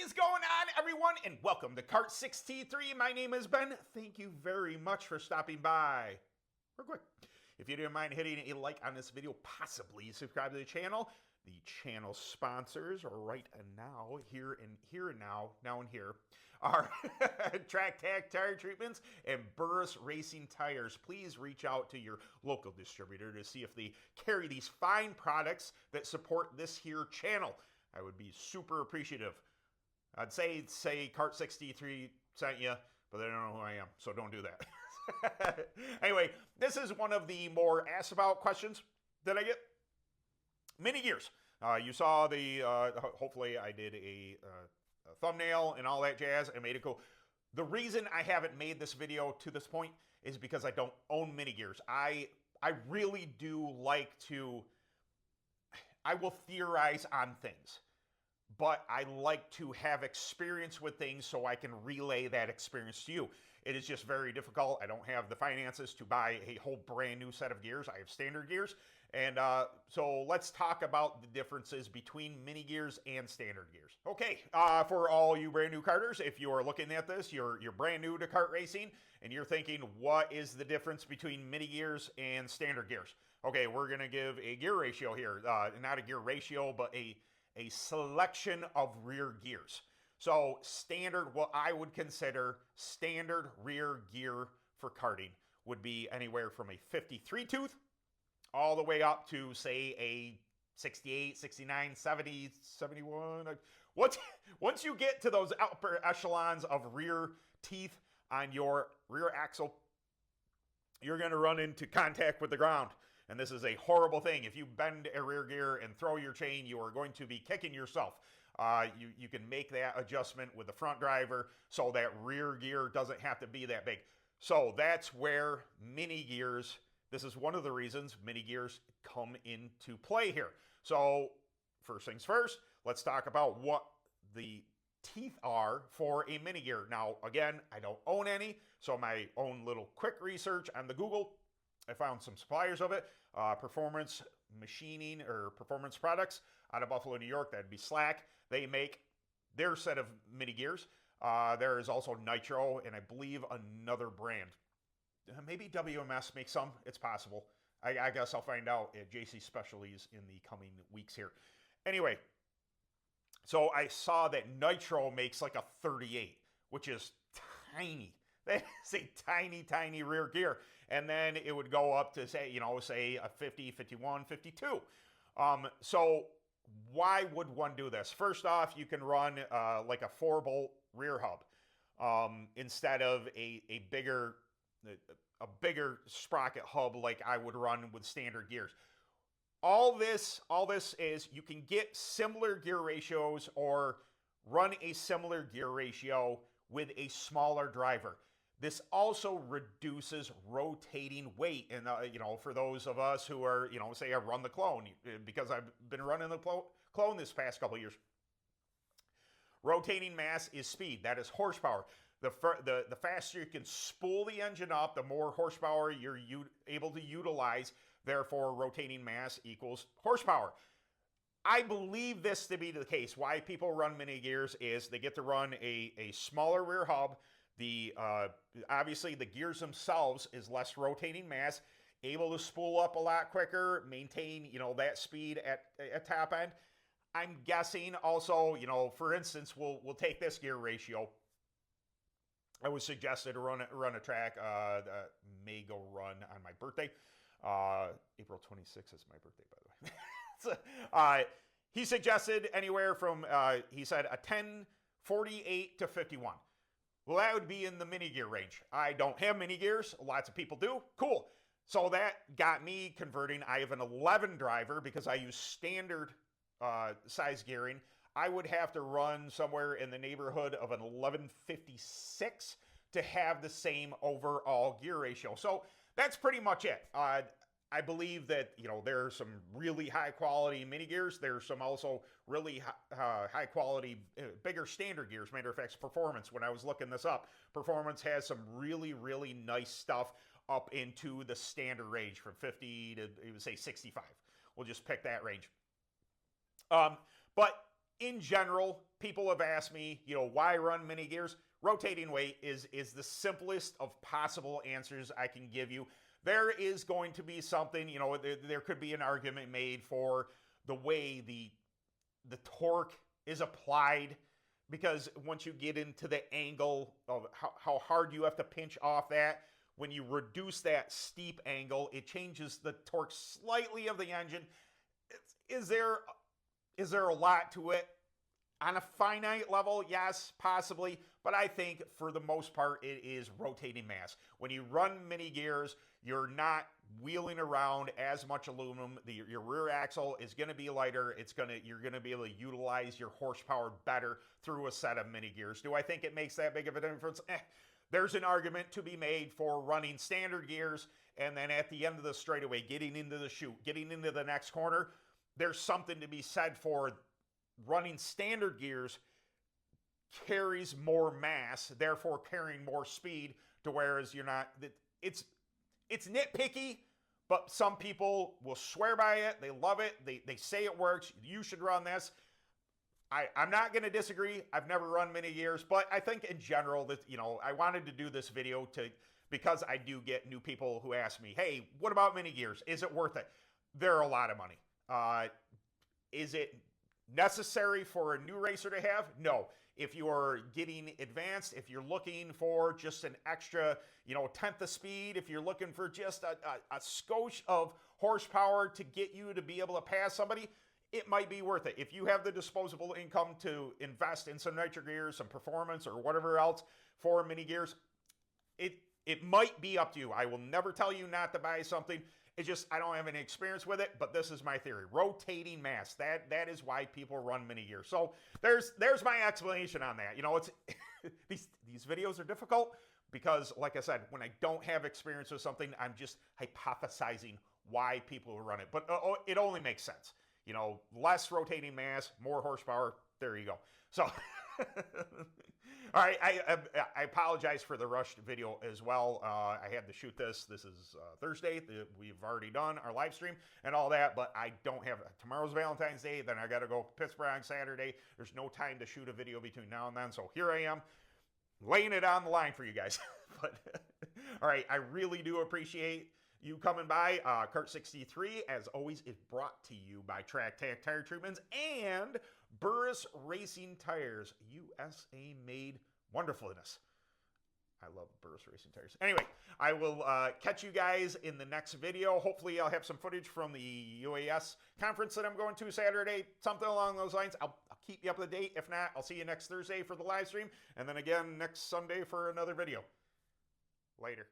is going on, everyone? And welcome to Kart 63. My name is Ben. Thank you very much for stopping by. Real quick, if you didn't mind hitting a like on this video, possibly subscribe to the channel. The channel sponsors right now, here and now and here, are Track Tack Tire Treatments and Burris Racing Tires. Please reach out to your local distributor to see if they carry these fine products that support this here channel. I would be super appreciative. I'd say Kart 63 sent you, but they don't know who I am, so don't do that. Anyway, this is one of the more asked about questions that I get. Mini gears. You saw the, hopefully I did a thumbnail and all that jazz and made it cool. The reason I haven't made this video to this point is because I don't own mini gears. I really do like to, I will theorize on things, but I like to have experience with things so I can relay that experience to you. It is just very difficult. I don't have the finances to buy a whole brand new set of gears. I have standard gears. And so let's talk about the differences between mini gears and standard gears. Okay, for all you brand new karters, if you are looking at this, you're brand new to kart racing, and you're thinking, what is the difference between mini gears and standard gears? Okay, we're gonna give a gear ratio here. Not a gear ratio, but a selection of rear gears. So standard, what I would consider standard rear gear for karting would be anywhere from a 53 tooth all the way up to, say, a 68, 69, 70, 71. Once you get to those upper echelons of rear teeth on your rear axle, you're going to run into contact with the ground. And this is a horrible thing. If you bend a rear gear and throw your chain, you are going to be kicking yourself. You can make that adjustment with the front driver so that rear gear doesn't have to be that big. So that's where mini gears, this is one of the reasons mini gears come into play here. So first things first, let's talk about what the teeth are for a mini gear. Now, again, I don't own any, so my own little quick research on the Google, I found some suppliers of it. Performance Machining or Performance Products out of Buffalo, New York. That'd be Slack. They make their set of mini gears. There is also Nitro and I believe another brand. Maybe WMS makes some. It's possible. I guess I'll find out at JC Specialties in the coming weeks here. Anyway, so I saw that Nitro makes like a 38, which is tiny. That's a tiny, tiny rear gear. And then it would go up to, say a 50, 51, 52. So why would one do this? First off, you can run like a 4-bolt rear hub instead of a bigger sprocket hub like I would run with standard gears. All this is you can get similar gear ratios or run a similar gear ratio with a smaller driver. This also reduces rotating weight. And, for those of us who are, say I run the clone, because I've been running the clone this past couple of years. Rotating mass is speed. That is horsepower. The faster you can spool the engine up, the more horsepower you're able to utilize. Therefore, rotating mass equals horsepower. I believe this to be the case. Why people run mini gears is they get to run a smaller rear hub. Obviously the gears themselves is less rotating mass, able to spool up a lot quicker, maintain, that speed at top end. I'm guessing also, for instance, we'll take this gear ratio. I was suggested to run a track, may go run on my birthday. April 26th is my birthday, by the way. So, he suggested anywhere from, he said a 1048 to 51. Well, that would be in the mini gear range. I don't have mini gears. Lots of people do. Cool. So that got me converting. I have an 11 driver because I use standard size gearing. I would have to run somewhere in the neighborhood of an 1156 to have the same overall gear ratio. So that's pretty much it. I believe that, there are some really high quality mini gears. There's some also really high quality, bigger standard gears. Matter of fact, Performance, when I was looking this up, Performance has some really, really nice stuff up into the standard range from 50 to, say, 65. We'll just pick that range. But in general, people have asked me, why run mini gears? Rotating weight is the simplest of possible answers I can give you. There is going to be something, there could be an argument made for the way the torque is applied, because once you get into the angle of how hard you have to pinch off that, when you reduce that steep angle, it changes the torque slightly of the engine. Is there a lot to it? On a finite level, yes, possibly, but I think for the most part it is rotating mass. When you run mini gears, you're not wheeling around as much aluminum. Your rear axle is going to be lighter. You're going to be able to utilize your horsepower better through a set of mini gears. Do I think it makes that big of a difference? There's an argument to be made for running standard gears, and then at the end of the straightaway, getting into the chute, getting into the next corner, there's something to be said for running standard gears carries more mass, therefore carrying more speed, to whereas you're not, it's nitpicky, but some people will swear by it. They love it. They say it works. You should run this. I'm not going to disagree. I've never run mini gears, but I think in general that, I wanted to do this video because I do get new people who ask me, hey, what about mini gears? Is it worth it? They're a lot of money. Is it necessary for a new racer to have? No. If you're getting advanced, if you're looking for just an extra, tenth of speed, if you're looking for just a skosh of horsepower to get you to be able to pass somebody, it might be worth it. If you have the disposable income to invest in some nitro gears, some performance, or whatever else for mini gears, it might be up to you. I will never tell you not to buy something. It's just, I don't have any experience with it, but this is my theory. Rotating mass, that is why people run mini gears. So there's my explanation on that. It's these videos are difficult because, like I said, when I don't have experience with something, I'm just hypothesizing why people run it. But it only makes sense. Less rotating mass, more horsepower. There you go. So, all right, I apologize for the rushed video as well. I had to shoot this. This is Thursday. We've already done our live stream and all that, but I don't have, tomorrow's Valentine's Day, then I got to go to Pittsburgh on Saturday. There's no time to shoot a video between now and then, so here I am, laying it on the line for you guys. But, all right, I really do appreciate you coming by. Kart 63, as always, is brought to you by Track Tack Tire Treatments and Burris Racing Tires, USA made wonderfulness. I love Burris Racing Tires. Anyway, I will catch you guys in the next video. Hopefully, I'll have some footage from the UAS conference that I'm going to Saturday, something along those lines. I'll keep you up to date. If not, I'll see you next Thursday for the live stream, and then again next Sunday for another video. Later.